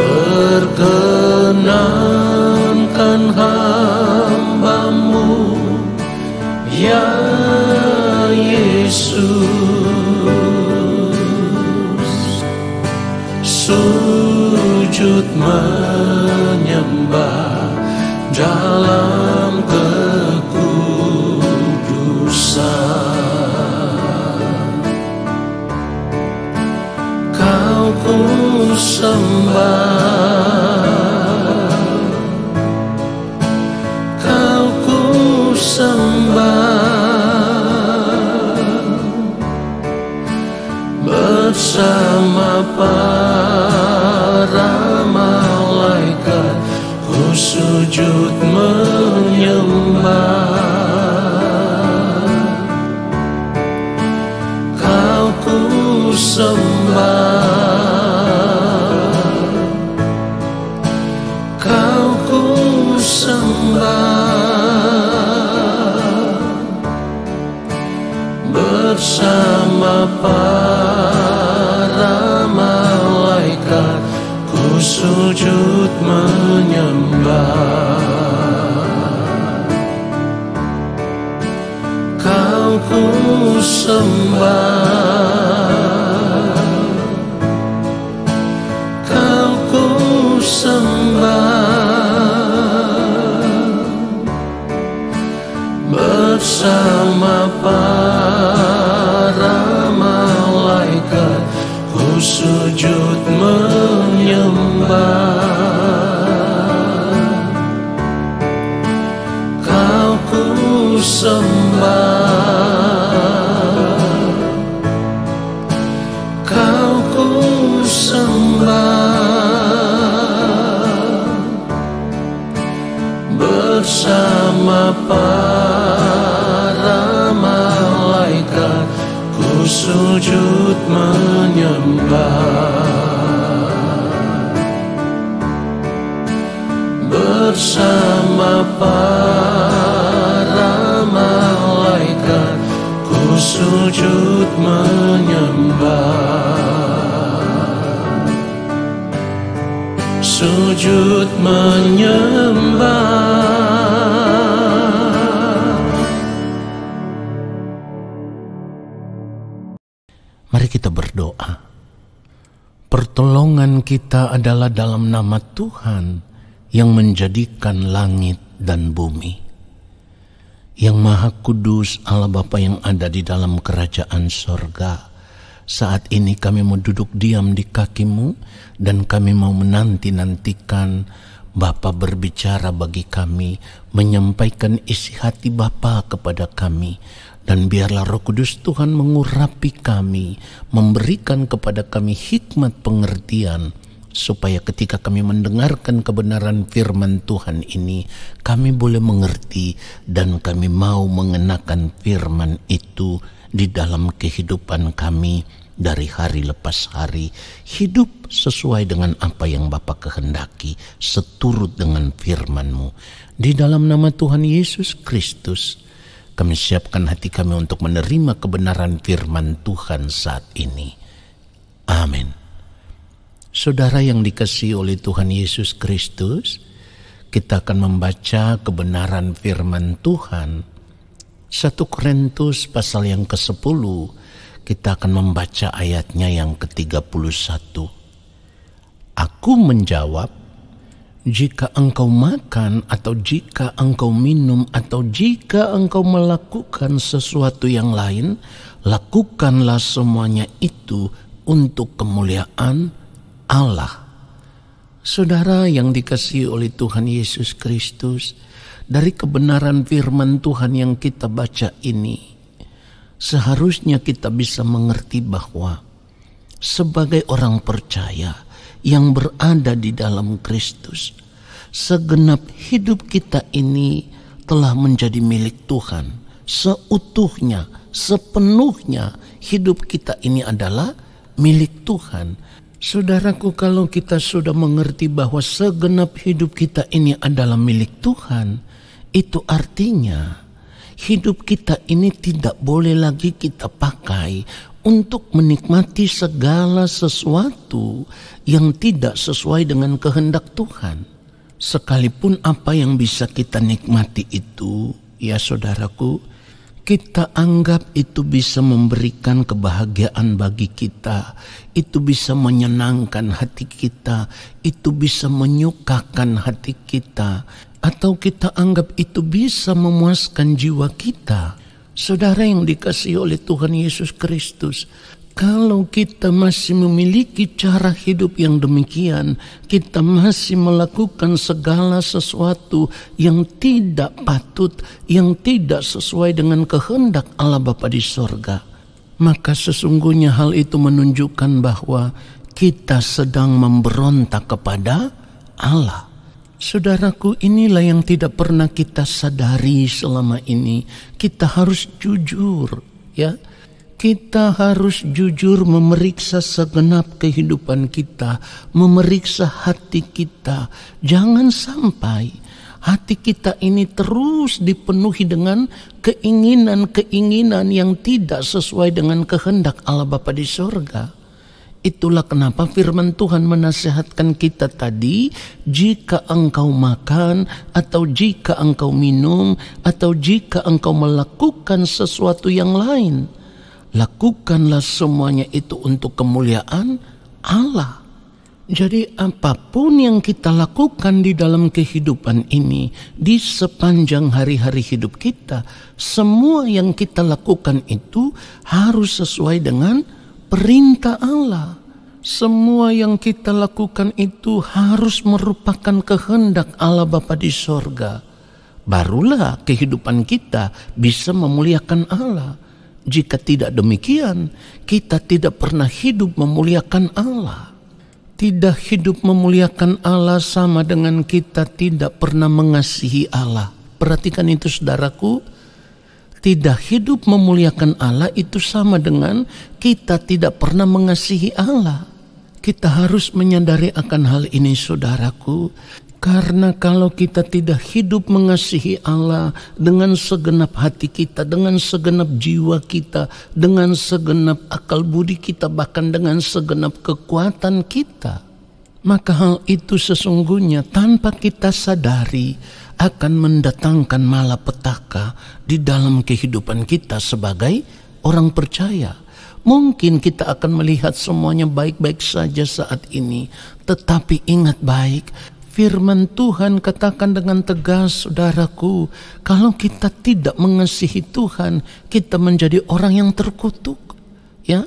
Perkenankan hamba-Mu, ya Yesus, sujud menyembah dalam kekudusan. Kau ku sembah, Kau ku sembah, bersama para malaikat ku sujud menyembah. Kau ku sembah, Kau ku sembah, bersama para malaikat ku sujud menyembah. Kau ku sembah, Kau ku sembah, bersama para malaikat ku sujud menyembah. Kau ku sembah, Kau ku sembah, bersama para malaikat ku sujud menyembah. Bersama para malaikat ku sujud menyembah. Sujud menyembah. Mari kita berdoa. Pertolongan kita adalah dalam nama Tuhan yang menjadikan langit dan bumi. Yang Maha Kudus, Allah Bapa yang ada di dalam kerajaan sorga. Saat ini kami mau duduk diam di kaki-Mu dan kami mau menanti-nantikan Bapa berbicara bagi kami, menyampaikan isi hati Bapa kepada kami. Dan biarlah Roh Kudus Tuhan mengurapi kami, memberikan kepada kami hikmat pengertian, supaya ketika kami mendengarkan kebenaran firman Tuhan ini, kami boleh mengerti dan kami mau mengenakan firman itu di dalam kehidupan kami dari hari lepas hari. Hidup sesuai dengan apa yang Bapa kehendaki, seturut dengan firman-Mu. Di dalam nama Tuhan Yesus Kristus, kami siapkan hati kami untuk menerima kebenaran firman Tuhan saat ini. Amin. Saudara yang dikasihi oleh Tuhan Yesus Kristus, kita akan membaca kebenaran firman Tuhan. 1 Korintus pasal yang ke-10, kita akan membaca ayatnya yang ke-31. Aku menjawab, jika engkau makan atau jika engkau minum atau jika engkau melakukan sesuatu yang lain, lakukanlah semuanya itu untuk kemuliaan Allah. Saudara yang dikasihi oleh Tuhan Yesus Kristus, dari kebenaran firman Tuhan yang kita baca ini, seharusnya kita bisa mengerti bahwa sebagai orang percaya yang berada di dalam Kristus, segenap hidup kita ini telah menjadi milik Tuhan. Seutuhnya, sepenuhnya hidup kita ini adalah milik Tuhan. Saudaraku, kalau kita sudah mengerti bahwa segenap hidup kita ini adalah milik Tuhan, itu artinya hidup kita ini tidak boleh lagi kita pakai untuk menikmati segala sesuatu yang tidak sesuai dengan kehendak Tuhan. Sekalipun apa yang bisa kita nikmati itu, ya saudaraku, kita anggap itu bisa memberikan kebahagiaan bagi kita, itu bisa menyenangkan hati kita, itu bisa menyukakan hati kita, atau kita anggap itu bisa memuaskan jiwa kita. Saudara yang dikasihi oleh Tuhan Yesus Kristus, kalau kita masih memiliki cara hidup yang demikian, kita masih melakukan segala sesuatu yang tidak patut, yang tidak sesuai dengan kehendak Allah Bapa di sorga, maka sesungguhnya hal itu menunjukkan bahwa kita sedang memberontak kepada Allah. Saudaraku, inilah yang tidak pernah kita sadari selama ini. Kita harus jujur, ya. Kita harus jujur memeriksa segenap kehidupan kita, memeriksa hati kita. Jangan sampai hati kita ini terus dipenuhi dengan keinginan-keinginan yang tidak sesuai dengan kehendak Allah Bapa di sorga. Itulah kenapa firman Tuhan menasihatkan kita tadi, jika engkau makan atau jika engkau minum atau jika engkau melakukan sesuatu yang lain, lakukanlah semuanya itu untuk kemuliaan Allah. Jadi apapun yang kita lakukan di dalam kehidupan ini, di sepanjang hari-hari hidup kita, semua yang kita lakukan itu harus sesuai dengan perintah Allah. Semua yang kita lakukan itu harus merupakan kehendak Allah Bapa di sorga. Barulah kehidupan kita bisa memuliakan Allah. Jika tidak demikian, kita tidak pernah hidup memuliakan Allah. Tidak hidup memuliakan Allah sama dengan kita tidak pernah mengasihi Allah. Perhatikan itu saudaraku. Tidak hidup memuliakan Allah itu sama dengan kita tidak pernah mengasihi Allah. Kita harus menyadari akan hal ini saudaraku. Karena kalau kita tidak hidup mengasihi Allah dengan segenap hati kita, dengan segenap jiwa kita, dengan segenap akal budi kita, bahkan dengan segenap kekuatan kita, maka hal itu sesungguhnya tanpa kita sadari akan mendatangkan malapetaka di dalam kehidupan kita sebagai orang percaya. Mungkin kita akan melihat semuanya baik-baik saja saat ini, tetapi ingat baik, firman Tuhan katakan dengan tegas saudaraku, kalau kita tidak mengasihi Tuhan, kita menjadi orang yang terkutuk. Ya,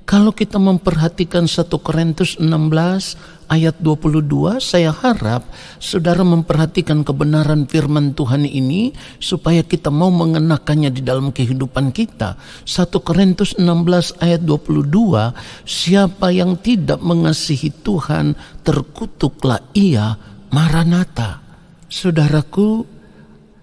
kalau kita memperhatikan 1 Korintus 16 ayat 22, saya harap saudara memperhatikan kebenaran firman Tuhan ini supaya kita mau mengenakannya di dalam kehidupan kita. 1 Korintus 16 ayat 22, siapa yang tidak mengasihi Tuhan, terkutuklah ia. Maranatha. Saudaraku,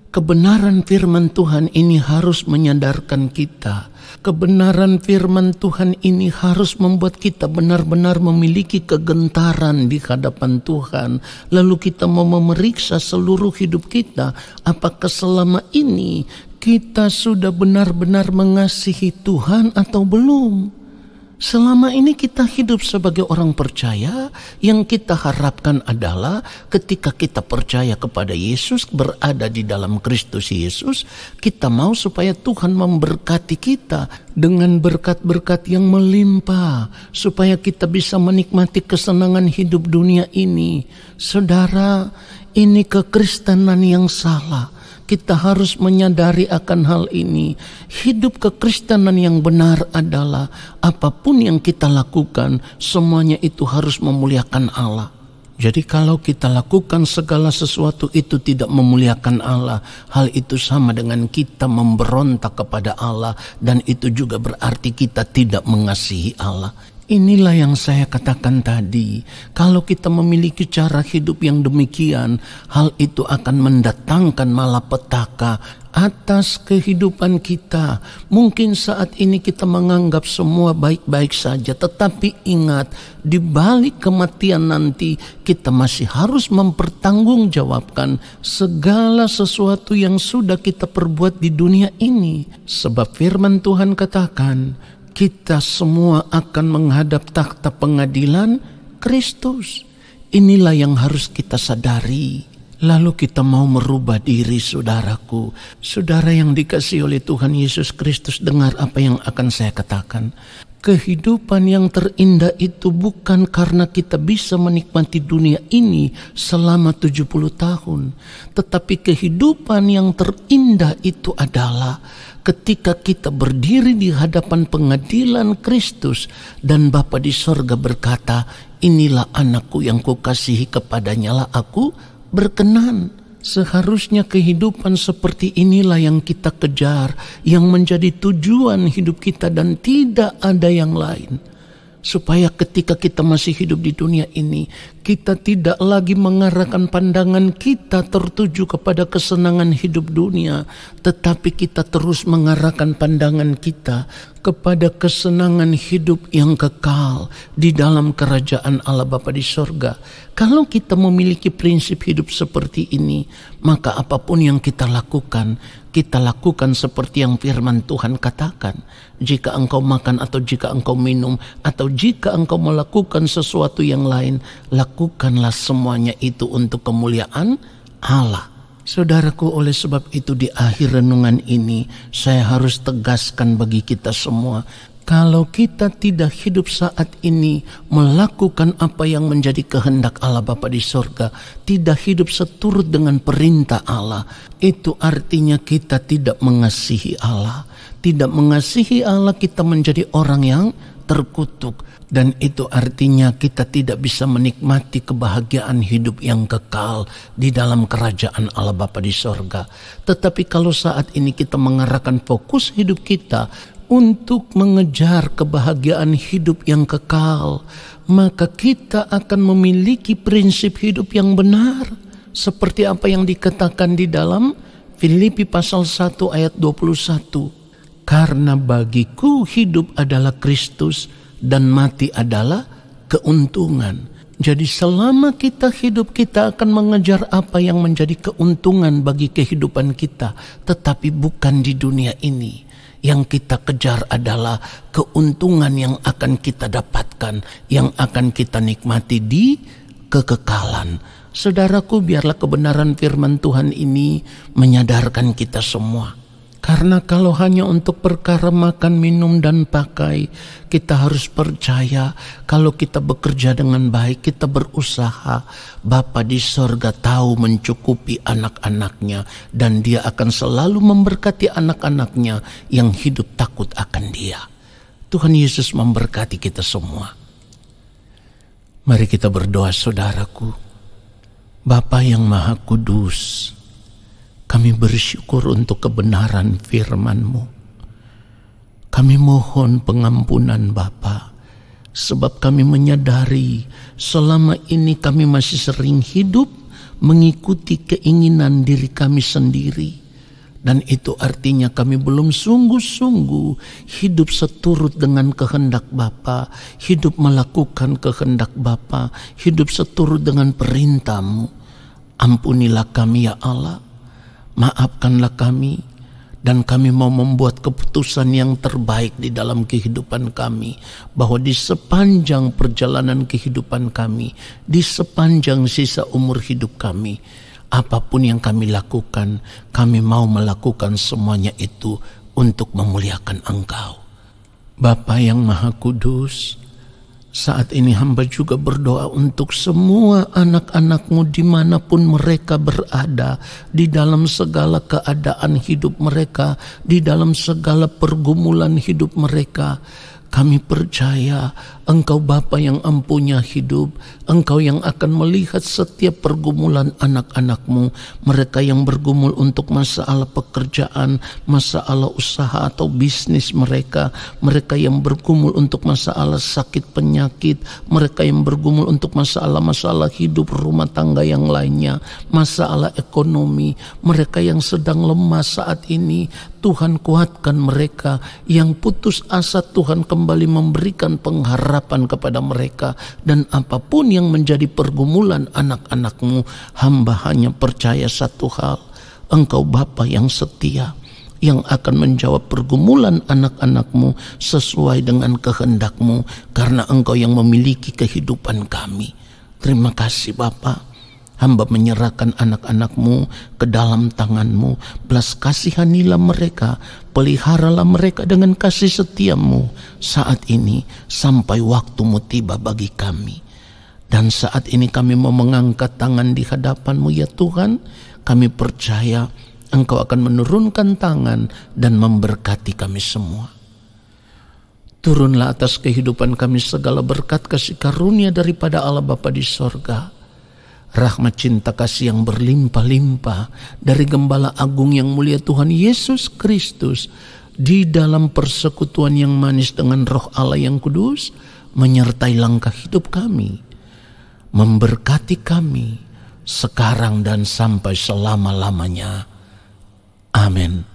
kebenaran firman Tuhan ini harus menyadarkan kita. Kebenaran firman Tuhan ini harus membuat kita benar-benar memiliki kegentaran di hadapan Tuhan. Lalu kita mau memeriksa seluruh hidup kita. Apakah selama ini kita sudah benar-benar mengasihi Tuhan atau belum? Selama ini kita hidup sebagai orang percaya, yang kita harapkan adalah ketika kita percaya kepada Yesus, berada di dalam Kristus Yesus, kita mau supaya Tuhan memberkati kita dengan berkat-berkat yang melimpah, supaya kita bisa menikmati kesenangan hidup dunia ini. Saudara, ini kekristenan yang salah. Kita harus menyadari akan hal ini. Hidup kekristenan yang benar adalah apapun yang kita lakukan, semuanya itu harus memuliakan Allah. Jadi kalau kita lakukan segala sesuatu itu tidak memuliakan Allah, hal itu sama dengan kita memberontak kepada Allah, dan itu juga berarti kita tidak mengasihi Allah. Inilah yang saya katakan tadi. Kalau kita memiliki cara hidup yang demikian, hal itu akan mendatangkan malapetaka atas kehidupan kita. Mungkin saat ini kita menganggap semua baik-baik saja, tetapi ingat, di balik kematian nanti kita masih harus mempertanggungjawabkan segala sesuatu yang sudah kita perbuat di dunia ini. Sebab firman Tuhan katakan, kita semua akan menghadap takhta pengadilan Kristus. Inilah yang harus kita sadari. Lalu kita mau merubah diri, saudaraku. Saudara yang dikasihi oleh Tuhan Yesus Kristus, dengar apa yang akan saya katakan. Kehidupan yang terindah itu bukan karena kita bisa menikmati dunia ini selama 70 tahun. Tetapi kehidupan yang terindah itu adalah ketika kita berdiri di hadapan pengadilan Kristus dan Bapa di sorga berkata, inilah anakku yang kukasihi, kepadanya lah aku berkenan. Seharusnya kehidupan seperti inilah yang kita kejar, yang menjadi tujuan hidup kita dan tidak ada yang lain. Supaya ketika kita masih hidup di dunia ini, kita tidak lagi mengarahkan pandangan kita tertuju kepada kesenangan hidup dunia, tetapi kita terus mengarahkan pandangan kita kepada kesenangan hidup yang kekal di dalam kerajaan Allah Bapa di sorga. Kalau kita memiliki prinsip hidup seperti ini, maka apapun yang kita lakukan seperti yang firman Tuhan katakan. Jika engkau makan atau jika engkau minum atau jika engkau melakukan sesuatu yang lain, lakukanlah semuanya itu untuk kemuliaan Allah. Saudaraku, oleh sebab itu di akhir renungan ini saya harus tegaskan bagi kita semua, kalau kita tidak hidup saat ini melakukan apa yang menjadi kehendak Allah Bapa di sorga, tidak hidup seturut dengan perintah Allah, itu artinya kita tidak mengasihi Allah. Tidak mengasihi Allah, kita menjadi orang yang terkutuk. Dan itu artinya kita tidak bisa menikmati kebahagiaan hidup yang kekal di dalam kerajaan Allah Bapa di sorga. Tetapi kalau saat ini kita mengarahkan fokus hidup kita untuk mengejar kebahagiaan hidup yang kekal, maka kita akan memiliki prinsip hidup yang benar. Seperti apa yang dikatakan di dalam Filipi pasal 1 ayat 21. Karena bagiku hidup adalah Kristus dan mati adalah keuntungan. Jadi selama kita hidup, kita akan mengejar apa yang menjadi keuntungan bagi kehidupan kita, tetapi bukan di dunia ini. Yang kita kejar adalah keuntungan yang akan kita dapatkan, yang akan kita nikmati di kekekalan. Saudaraku, biarlah kebenaran firman Tuhan ini menyadarkan kita semua. Karena kalau hanya untuk perkara makan, minum, dan pakai, kita harus percaya kalau kita bekerja dengan baik, kita berusaha, Bapa di sorga tahu mencukupi anak-anaknya, dan Dia akan selalu memberkati anak-anaknya yang hidup takut akan Dia. Tuhan Yesus memberkati kita semua. Mari kita berdoa, saudaraku. Bapa yang Maha Kudus, kami bersyukur untuk kebenaran firman-Mu. Kami mohon pengampunan Bapa, sebab kami menyadari selama ini kami masih sering hidup mengikuti keinginan diri kami sendiri. Dan itu artinya kami belum sungguh-sungguh hidup seturut dengan kehendak Bapa, hidup melakukan kehendak Bapa, hidup seturut dengan perintah-Mu. Ampunilah kami ya Allah. Maafkanlah kami, dan kami mau membuat keputusan yang terbaik di dalam kehidupan kami, bahwa di sepanjang perjalanan kehidupan kami, di sepanjang sisa umur hidup kami, apapun yang kami lakukan, kami mau melakukan semuanya itu untuk memuliakan Engkau. Bapa yang Maha Kudus, saat ini hamba juga berdoa untuk semua anak-anak-Mu dimanapun mereka berada, di dalam segala keadaan hidup mereka, di dalam segala pergumulan hidup mereka. Kami percaya Engkau Bapa yang empunya hidup, Engkau yang akan melihat setiap pergumulan anak-anak-Mu, mereka yang bergumul untuk masalah pekerjaan, masalah usaha atau bisnis mereka, mereka yang bergumul untuk masalah sakit penyakit, mereka yang bergumul untuk masalah-masalah hidup rumah tangga yang lainnya, masalah ekonomi, mereka yang sedang lemah saat ini. Tuhan kuatkan mereka, yang putus asa Tuhan kembali memberikan pengharapan kepada mereka. Dan apapun yang menjadi pergumulan anak-anak-Mu, hamba hanya percaya satu hal, Engkau Bapa yang setia, yang akan menjawab pergumulan anak-anak-Mu sesuai dengan kehendak-Mu, karena Engkau yang memiliki kehidupan kami. Terima kasih Bapa. Hamba menyerahkan anak-anak-Mu ke dalam tangan-Mu. Belas kasihanilah mereka, peliharalah mereka dengan kasih setia-Mu saat ini sampai waktu-Mu tiba bagi kami. Dan saat ini kami mau mengangkat tangan di hadapan-Mu ya Tuhan. Kami percaya Engkau akan menurunkan tangan dan memberkati kami semua. Turunlah atas kehidupan kami segala berkat kasih karunia daripada Allah Bapa di sorga. Rahmat cinta kasih yang berlimpah-limpah dari Gembala Agung yang mulia Tuhan Yesus Kristus di dalam persekutuan yang manis dengan Roh Allah yang kudus menyertai langkah hidup kami, memberkati kami sekarang dan sampai selama-lamanya. Amin.